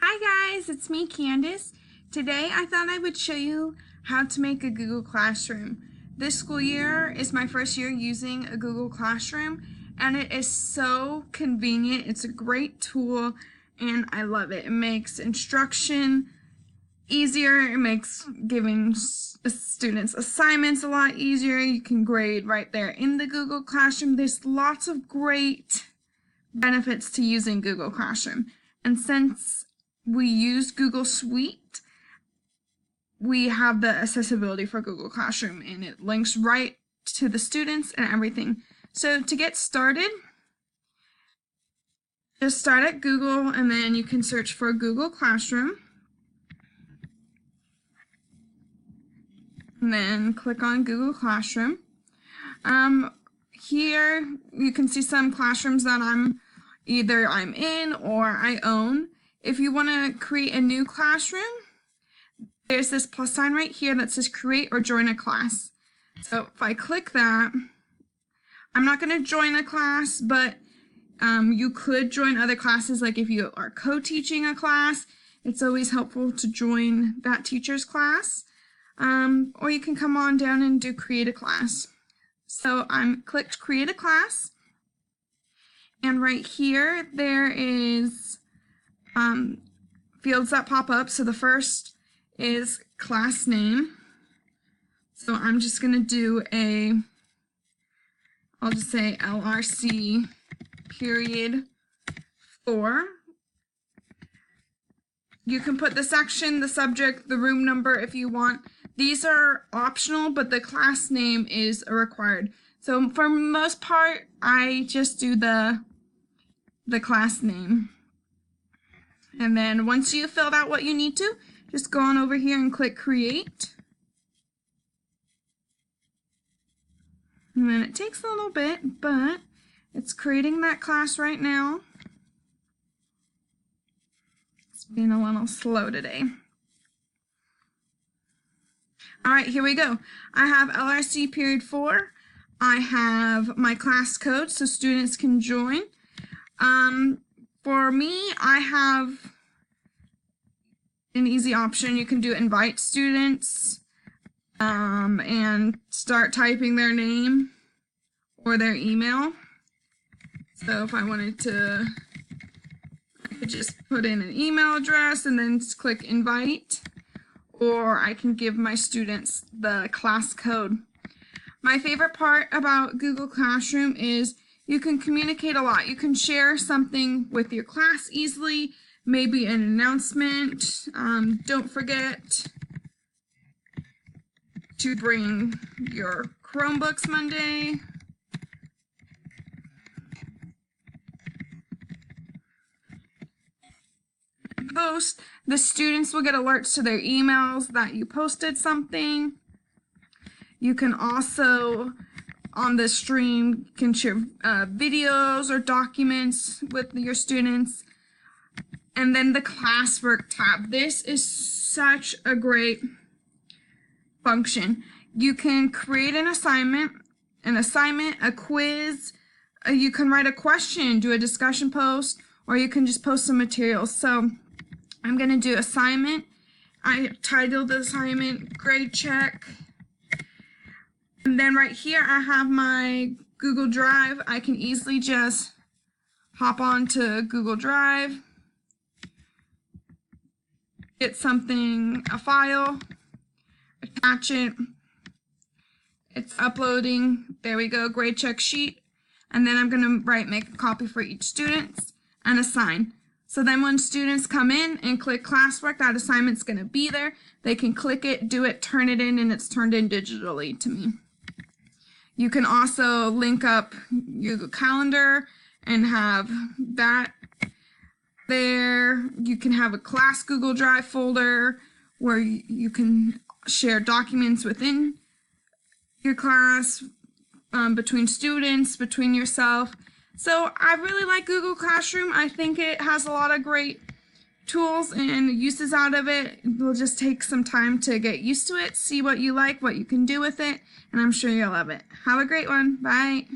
Hi guys, it's me Candace. Today I thought I would show you how to make a Google Classroom. This school year is my first year using a Google Classroom and it is so convenient. It's a great tool and I love it. It makes instruction easier. It makes giving students assignments a lot easier. You can grade right there in the Google Classroom. There's lots of great benefits to using Google Classroom. And since we use Google Suite, we have the accessibility for Google Classroom and it links right to the students and everything. So to get started, just start at Google and then you can search for Google Classroom. And then click on Google Classroom. Here you can see some classrooms that I'm in or I own. If you want to create a new classroom, there's this plus sign right here that says create or join a class. So if I click that, I'm not going to join a class, but you could join other classes. Like if you are co-teaching a class, it's always helpful to join that teacher's class. Or you can come on down and do create a class. So I'm clicked create a class. And right here, there is fields that pop up. So the first is class name. So I'm just going to do I'll just say LRC period 4. You can put the section, the subject, the room number if you want. These are optional, but the class name is required. So for most part, I just do the class name. And then once you filled out what you need to, just go on over here and click create. And then it takes a little bit, but it's creating that class right now. It's being a little slow today. All right, here we go. I have LRC period 4. I have my class code so students can join. For me, I have an easy option. You can do invite students and start typing their name or their email. So if I wanted to, I could just put in an email address and then just click invite, or I can give my students the class code. My favorite part about Google Classroom is you can communicate a lot. You can share something with your class easily, maybe an announcement. Don't forget to bring your Chromebooks Monday. Post. The students will get alerts to their emails that you posted something. You can also, on the stream, can share videos or documents with your students. And then the classwork tab. This is such a great function. You can create an assignment, a quiz. You can write a question, do a discussion post, or you can just post some materials. So I'm going to do assignment. I titled the assignment grade check. And then right here I have my Google Drive. I can easily just hop onto Google Drive, get something, a file, attach it. It's uploading. There we go, grade check sheet. And then I'm going to make a copy for each student and assign. So then when students come in and click classwork, that assignment's going to be there. They can click it, do it, turn it in, and it's turned in digitally to me. You can also link up your calendar and have that there. You can have a class Google Drive folder where you can share documents within your class, between students, between yourself. So I really like Google Classroom. I think it has a lot of great tools and uses out of it. It will just take some time to get used to it, see what you like, what you can do with it, and I'm sure you'll love it. Have a great one. Bye.